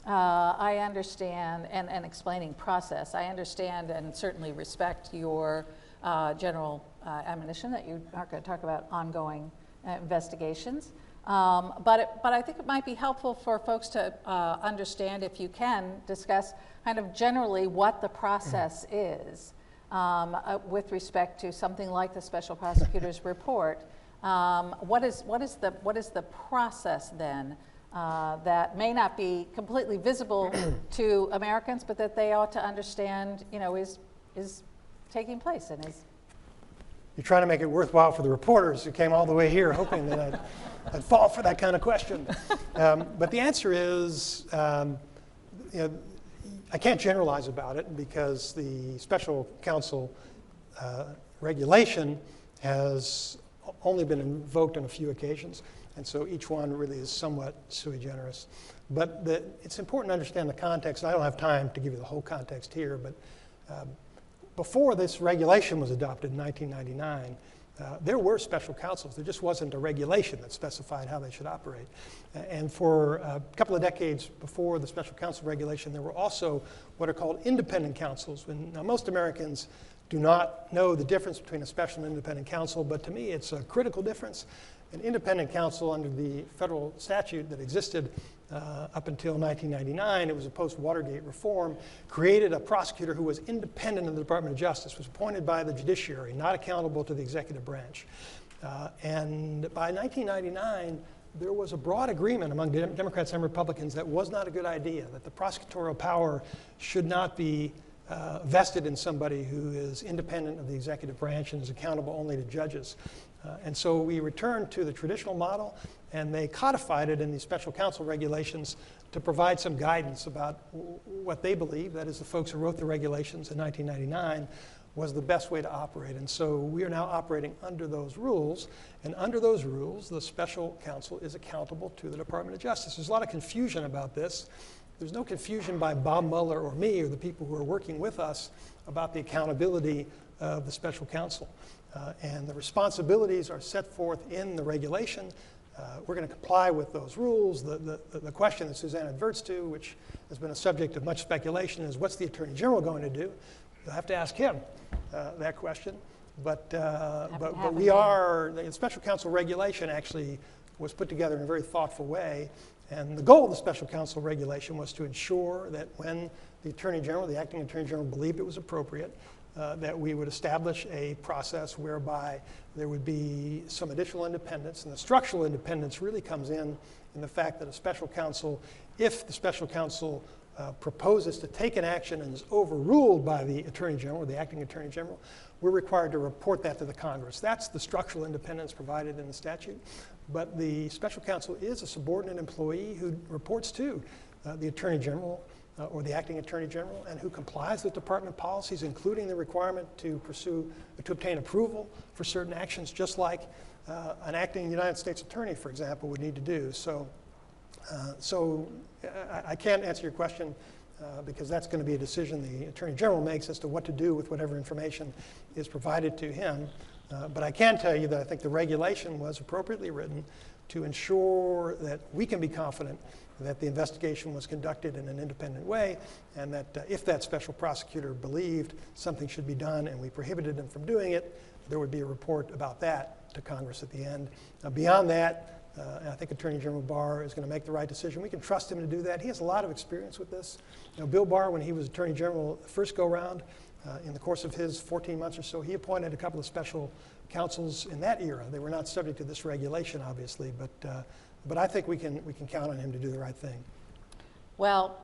I understand, and explaining process, I understand and certainly respect your general admonition that you aren't going to talk about ongoing investigations. But I think it might be helpful for folks to understand, if you can, discuss kind of generally what the process is with respect to something like the special prosecutor's report. What is the process then that may not be completely visible to Americans, but that they ought to understand, you know, is taking place and is. You're trying to make it worthwhile for the reporters who came all the way here hoping that I'd fall for that kind of question. But the answer is, you know, I can't generalize about it because the special counsel regulation has only been invoked on a few occasions, and so each one really is somewhat sui generis. But it's important to understand the context. I don't have time to give you the whole context here, but before this regulation was adopted in 1999, there were special counsels. There just wasn't a regulation that specified how they should operate. And for a couple of decades before the special counsel regulation, there were also what are called independent counsels. Now, most Americans do not know the difference between a special and independent counsel, but to me it's a critical difference. An independent counsel under the federal statute that existed up until 1999, it was a post-Watergate reform, created a prosecutor who was independent of the Department of Justice, was appointed by the judiciary, not accountable to the executive branch. And by 1999, there was a broad agreement among Democrats and Republicans that was not a good idea, that the prosecutorial power should not be vested in somebody who is independent of the executive branch and is accountable only to judges. And so we returned to the traditional model, and they codified it in the special counsel regulations to provide some guidance about what they believe, that is the folks who wrote the regulations in 1999, was the best way to operate. And so we are now operating under those rules, and under those rules, the special counsel is accountable to the Department of Justice. There's a lot of confusion about this. There's no confusion by Bob Mueller or me or the people who are working with us about the accountability of the special counsel. And the responsibilities are set forth in the regulation. We're going to comply with those rules. The question that Suzanne adverts to, which has been a subject of much speculation, is what's the Attorney General going to do? You'll have to ask him that question. But we are, the special counsel regulation actually was put together in a very thoughtful way. And the goal of the special counsel regulation was to ensure that when the Attorney General, the acting Attorney General, believed it was appropriate, that we would establish a process whereby there would be some additional independence. And the structural independence really comes in the fact that a special counsel, if the special counsel proposes to take an action and is overruled by the Attorney General or the acting Attorney General, we're required to report that to the Congress. That's the structural independence provided in the statute. But the special counsel is a subordinate employee who reports to the Attorney General or the acting Attorney General, and who complies with department policies, including the requirement to obtain approval for certain actions, just like an acting United States attorney, for example, would need to do. So I can't answer your question because that's going to be a decision the Attorney General makes as to what to do with whatever information is provided to him. But I can tell you that I think the regulation was appropriately written to ensure that we can be confident that the investigation was conducted in an independent way, and that if that special prosecutor believed something should be done and we prohibited him from doing it, there would be a report about that to Congress at the end. Beyond that, I think Attorney General Barr is going to make the right decision. We can trust him to do that. He has a lot of experience with this. You know, Bill Barr, when he was Attorney General the first go-round, in the course of his 14 months or so, he appointed a couple of special counsels in that era. They were not subject to this regulation, obviously, but I think we can count on him to do the right thing. Well,